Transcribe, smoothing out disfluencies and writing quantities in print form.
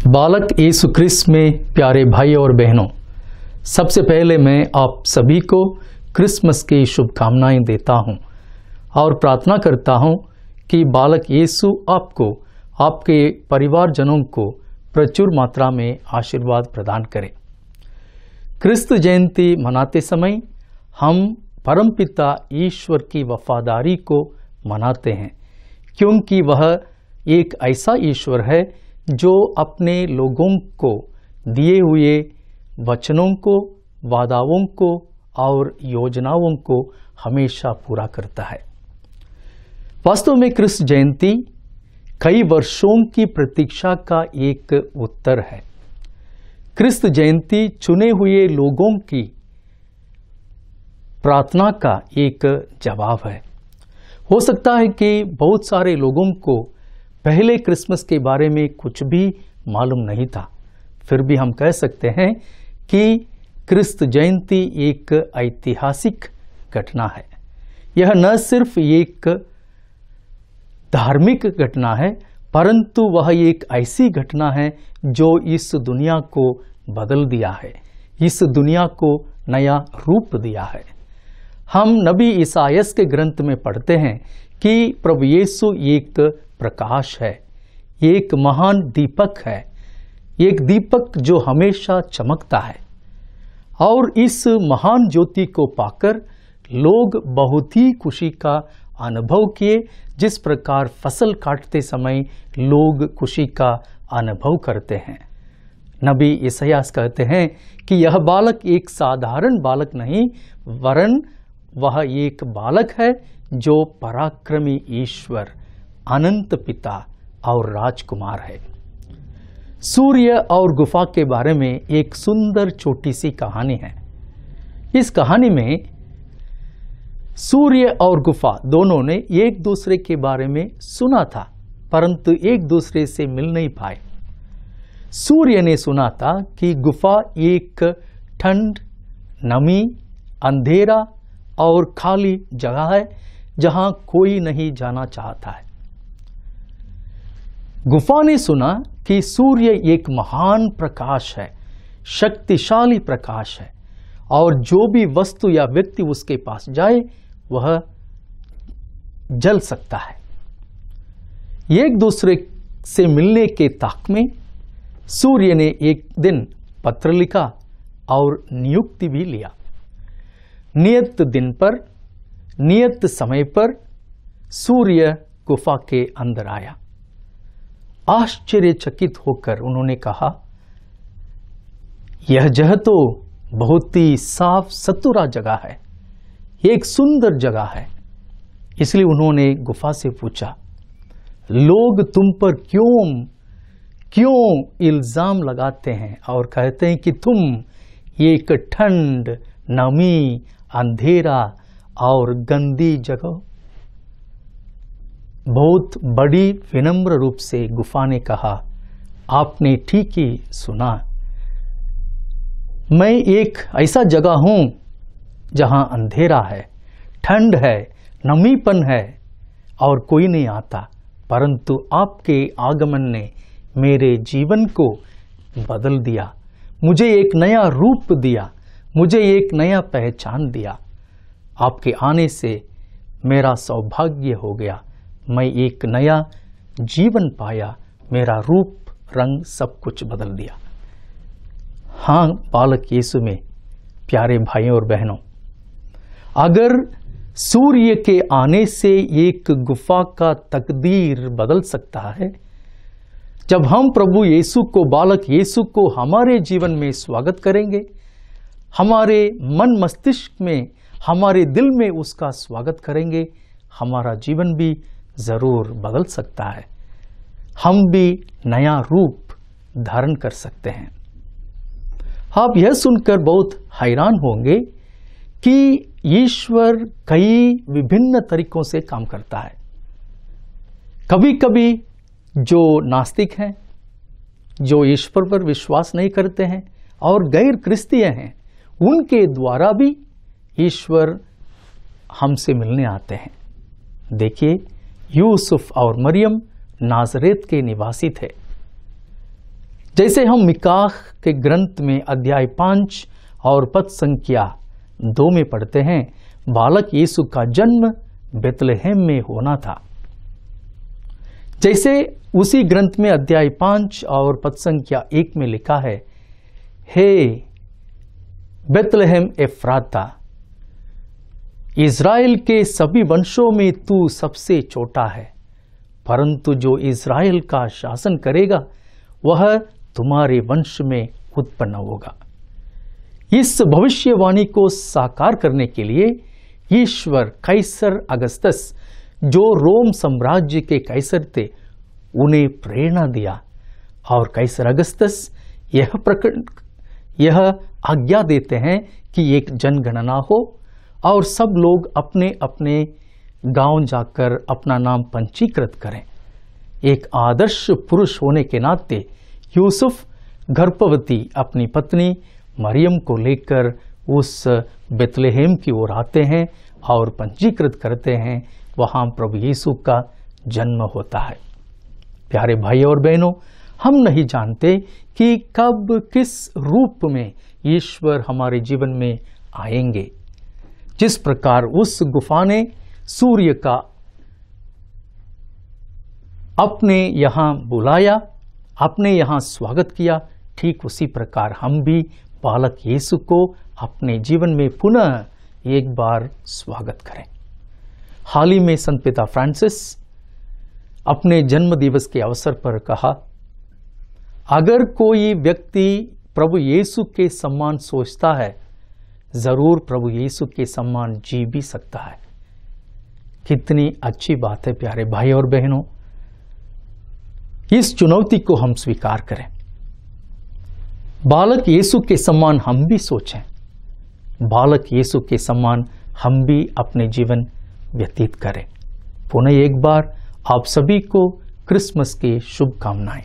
बालक यीशु क्रिस्त में प्यारे भाई और बहनों, सबसे पहले मैं आप सभी को क्रिसमस की शुभकामनाएं देता हूं और प्रार्थना करता हूं कि बालक यीशु आपको, आपके परिवारजनों को प्रचुर मात्रा में आशीर्वाद प्रदान करे। क्रिस्त जयंती मनाते समय हम परमपिता ईश्वर की वफादारी को मनाते हैं, क्योंकि वह एक ऐसा ईश्वर है जो अपने लोगों को दिए हुए वचनों को, वादाओं को और योजनाओं को हमेशा पूरा करता है। वास्तव में क्रिस्त जयंती कई वर्षों की प्रतीक्षा का एक उत्तर है। क्रिस्त जयंती चुने हुए लोगों की प्रार्थना का एक जवाब है। हो सकता है कि बहुत सारे लोगों को पहले क्रिसमस के बारे में कुछ भी मालूम नहीं था, फिर भी हम कह सकते हैं कि क्रिस्त जयंती एक ऐतिहासिक घटना है। यह न सिर्फ एक धार्मिक घटना है, परंतु वह एक ऐसी घटना है जो इस दुनिया को बदल दिया है, इस दुनिया को नया रूप दिया है। हम नबी ईसायास के ग्रंथ में पढ़ते हैं कि प्रभु यीशु एक प्रकाश है, एक महान दीपक है, एक दीपक जो हमेशा चमकता है। और इस महान ज्योति को पाकर लोग बहुत ही खुशी का अनुभव किए, जिस प्रकार फसल काटते समय लोग खुशी का अनुभव करते हैं। नबी ईसायास कहते हैं कि यह बालक एक साधारण बालक नहीं, वरन वह एक बालक है जो पराक्रमी ईश्वर, अनंत पिता और राजकुमार है। सूर्य और गुफा के बारे में एक सुंदर छोटी सी कहानी है। इस कहानी में सूर्य और गुफा दोनों ने एक दूसरे के बारे में सुना था, परंतु एक दूसरे से मिल नहीं पाए। सूर्य ने सुना था कि गुफा एक ठंड, नमी, अंधेरा और खाली जगह है जहां कोई नहीं जाना चाहता है। गुफा ने सुना कि सूर्य एक महान प्रकाश है, शक्तिशाली प्रकाश है, और जो भी वस्तु या व्यक्ति उसके पास जाए वह जल सकता है। एक दूसरे से मिलने के ताक में सूर्य ने एक दिन पत्र लिखा और नियुक्ति भी लिया। नियत दिन पर, नियत समय पर सूर्य गुफा के अंदर आया। आश्चर्यचकित होकर उन्होंने कहा, यह जगह तो बहुत ही साफ सुथरा जगह है, एक सुंदर जगह है। इसलिए उन्होंने गुफा से पूछा, लोग तुम पर क्यों इल्जाम लगाते हैं और कहते हैं कि तुम एक ठंड, नमी, अंधेरा और गंदी जगह। बहुत बड़ी विनम्र रूप से गुफा ने कहा, आपने ठीक ही सुना, मैं एक ऐसा जगह हूं जहां अंधेरा है, ठंड है, नमीपन है और कोई नहीं आता, परंतु आपके आगमन ने मेरे जीवन को बदल दिया, मुझे एक नया रूप दिया, मुझे एक नया पहचान दिया। आपके आने से मेरा सौभाग्य हो गया, मैं एक नया जीवन पाया, मेरा रूप, रंग सब कुछ बदल दिया। हाँ बालक यीशु में प्यारे भाइयों और बहनों, अगर सूर्य के आने से एक गुफा का तकदीर बदल सकता है, जब हम प्रभु यीशु को, बालक यीशु को हमारे जीवन में स्वागत करेंगे, हमारे मन मस्तिष्क में, हमारे दिल में उसका स्वागत करेंगे, हमारा जीवन भी जरूर बदल सकता है। हम भी नया रूप धारण कर सकते हैं। आप यह सुनकर बहुत हैरान होंगे कि ईश्वर कई विभिन्न तरीकों से काम करता है। कभी कभी जो नास्तिक हैं, जो ईश्वर पर विश्वास नहीं करते हैं और गैर क्रिस्तीय हैं, उनके द्वारा भी ईश्वर हमसे मिलने आते हैं। देखिए, यूसुफ और मरियम नाजरेत के निवासी थे। जैसे हम मिकाह के ग्रंथ में अध्याय 5 और पद संख्या 2 में पढ़ते हैं, बालक यीशु का जन्म बेतलहम में होना था। जैसे उसी ग्रंथ में अध्याय 5 और पद संख्या 1 में लिखा है, हे बेतलहम एफ्राता, इज़राइल के सभी वंशों में तू सबसे छोटा है, परंतु जो इज़राइल का शासन करेगा वह तुम्हारे वंश में उत्पन्न होगा। इस भविष्यवाणी को साकार करने के लिए ईश्वर कैसर अगस्तस, जो रोम साम्राज्य के कैसर थे, उन्हें प्रेरणा दिया और कैसर अगस्तस यह आज्ञा देते हैं कि एक जनगणना हो और सब लोग अपने अपने गांव जाकर अपना नाम पंजीकृत करें। एक आदर्श पुरुष होने के नाते यूसुफ गर्भवती अपनी पत्नी मरियम को लेकर उस बेतलहम की ओर आते हैं और पंजीकृत करते हैं। वहां प्रभु यीशु का जन्म होता है। प्यारे भाई और बहनों, हम नहीं जानते कि कब किस रूप में ईश्वर हमारे जीवन में आएंगे। जिस प्रकार उस गुफा ने सूर्य का अपने यहां बुलाया, अपने यहां स्वागत किया, ठीक उसी प्रकार हम भी बालक यीशु को अपने जीवन में पुनः एक बार स्वागत करें। हाल ही में संत पिता फ्रांसिस अपने जन्म दिवस के अवसर पर कहा, अगर कोई व्यक्ति प्रभु यीशु के सम्मान सोचता है, जरूर प्रभु यीशु के सम्मान जी भी सकता है। कितनी अच्छी बात है प्यारे भाई और बहनों। इस चुनौती को हम स्वीकार करें। बालक यीशु के सम्मान हम भी सोचें, बालक यीशु के सम्मान हम भी अपने जीवन व्यतीत करें। पुनः एक बार आप सभी को क्रिसमस की शुभकामनाएं।